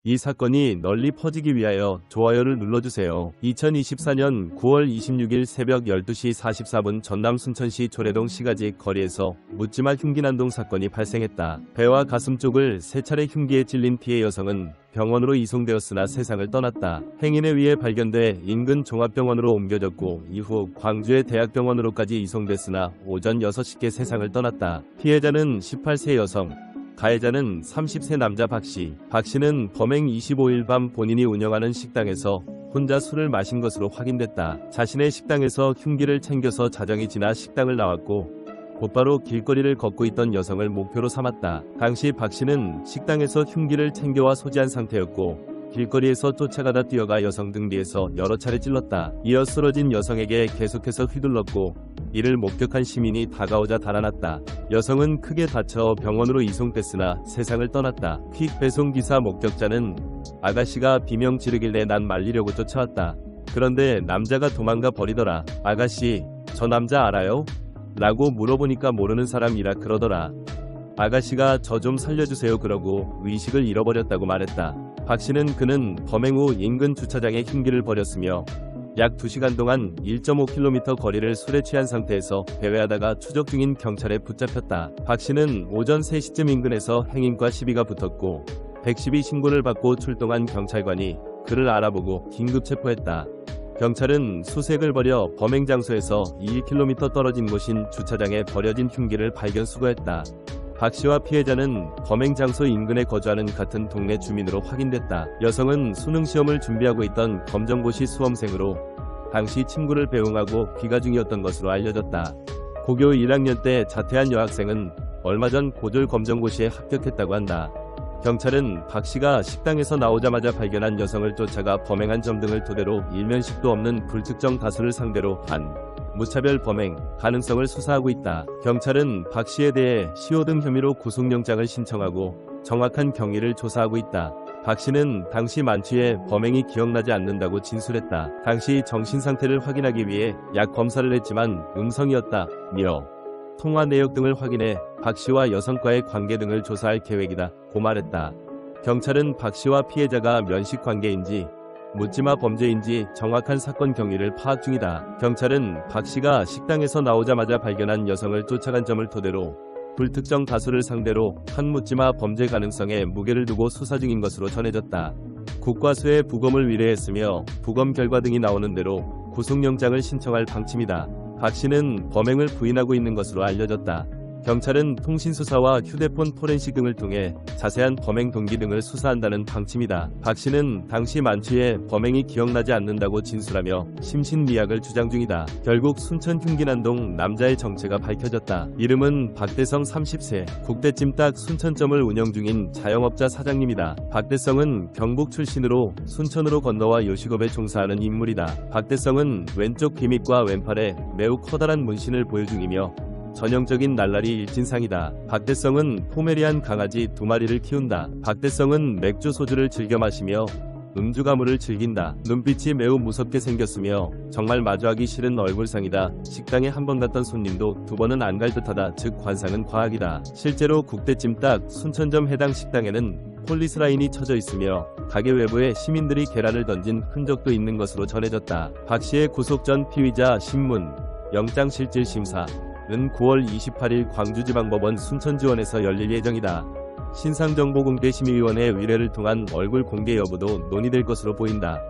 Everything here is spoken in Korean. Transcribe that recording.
이 사건이 널리 퍼지기 위하여 좋아요를 눌러주세요. 2024년 9월 26일 새벽 12시 44분 전남 순천시 조례동 시가지 거리에서 묻지마 흉기난동 사건이 발생했다. 배와 가슴 쪽을 3차례 흉기에 찔린 피해 여성은 병원으로 이송되었으나 세상을 떠났다. 행인에 의해 발견돼 인근 종합병원으로 옮겨졌고 이후 광주의 대학병원으로까지 이송됐으나 오전 6시께 세상을 떠났다. 피해자는 18세 여성, 가해자는 30세 남자 박씨. 박씨는 범행 25일 밤 본인이 운영하는 식당에서 혼자 술을 마신 것으로 확인됐다. 자신의 식당에서 흉기를 챙겨서 자정이 지나 식당을 나왔고 곧바로 길거리를 걷고 있던 여성을 목표로 삼았다. 당시 박씨는 식당에서 흉기를 챙겨와 소지한 상태였고 길거리에서 쫓아가다 뛰어가 여성 등 뒤에서 여러 차례 찔렀다. 이어 쓰러진 여성에게 계속해서 휘둘렀고 이를 목격한 시민이 다가오자 달아났다. 여성은 크게 다쳐 병원으로 이송됐으나 세상을 떠났다. 퀵 배송기사 목격자는 아가씨가 비명 지르길래 난 말리려고 쫓아왔다. 그런데 남자가 도망가 버리더라. 아가씨, 저 남자 알아요? 라고 물어보니까 모르는 사람이라 그러더라. 아가씨가 저 좀 살려주세요 그러고 의식을 잃어버렸다고 말했다. 박씨는 그는 범행 후 인근 주차장에 흉기를 버렸으며 약 2시간 동안 1.5km 거리를 술에 취한 상태에서 배회하다가 추적 중인 경찰에 붙잡혔다. 박씨는 오전 3시쯤 인근에서 행인과 시비가 붙었고 112 신고를 받고 출동한 경찰관이 그를 알아보고 긴급 체포했다. 경찰은 수색을 벌여 범행 장소에서 2km 떨어진 곳인 주차장에 버려진 흉기를 발견 수거했다. 박씨와 피해자는 범행 장소 인근에 거주하는 같은 동네 주민으로 확인됐다. 여성은 수능시험을 준비하고 있던 검정고시 수험생으로 당시 친구를 배웅하고 귀가 중이었던 것으로 알려졌다. 고교 1학년 때 자퇴한 여학생은 얼마 전 고졸 검정고시에 합격했다고 한다. 경찰은 박씨가 식당에서 나오자마자 발견한 여성을 쫓아가 범행한 점 등을 토대로 일면식도 없는 불특정 다수를 상대로 한 무차별 범행 가능성을 수사하고 있다. 경찰은 박씨에 대해 시효 등 혐의로 구속영장을 신청하고 정확한 경위를 조사하고 있다. 박씨는 당시 만취해 범행이 기억나지 않는다고 진술했다. 당시 정신상태를 확인하기 위해 약 검사를 했지만 음성이었다며 통화 내역 등을 확인해 박씨와 여성과의 관계 등을 조사할 계획이다 고 말했다. 경찰은 박씨와 피해자가 면식 관계인지 묻지마 범죄인지 정확한 사건 경위를 파악 중이다. 경찰은 박씨가 식당에서 나오자마자 발견한 여성을 쫓아간 점을 토대로 불특정 다수를 상대로 한 묻지마 범죄 가능성에 무게를 두고 수사 중인 것으로 전해졌다. 국과수에 부검을 의뢰했으며 부검 결과 등이 나오는 대로 구속영장을 신청할 방침이다. 박씨는 범행을 부인하고 있는 것으로 알려졌다. 경찰은 통신수사와 휴대폰 포렌식 등을 통해 자세한 범행 동기 등을 수사한다는 방침이다. 박씨는 당시 만취해 범행이 기억나지 않는다고 진술하며 심신미약을 주장 중이다. 결국 순천 흉기난동 남자의 정체가 밝혀졌다. 이름은 박대성 30세, 국대찜닭 순천점을 운영 중인 자영업자 사장님이다. 박대성은 경북 출신으로 순천으로 건너와 요식업에 종사하는 인물이다. 박대성은 왼쪽 귀밑과 왼팔에 매우 커다란 문신을 보유 중이며 전형적인 날라리 일진상이다. 박대성은 포메리안 강아지 2마리를 키운다. 박대성은 맥주 소주를 즐겨 마시며 음주 가물을 즐긴다. 눈빛이 매우 무섭게 생겼으며 정말 마주하기 싫은 얼굴상이다. 식당에 한 번 갔던 손님도 2번은 안 갈 듯하다. 즉 관상은 과학이다. 실제로 국대찜닭 순천점 해당 식당에는 폴리스 라인이 쳐져 있으며 가게 외부에 시민들이 계란을 던진 흔적도 있는 것으로 전해졌다. 박씨의 구속 전 피의자 신문 영장실질심사 는 9월 28일 광주지방법원 순천지원에서 열릴 예정이다. 신상정보공개심의위원회 의뢰를 통한 얼굴 공개 여부도 논의될 것으로 보인다.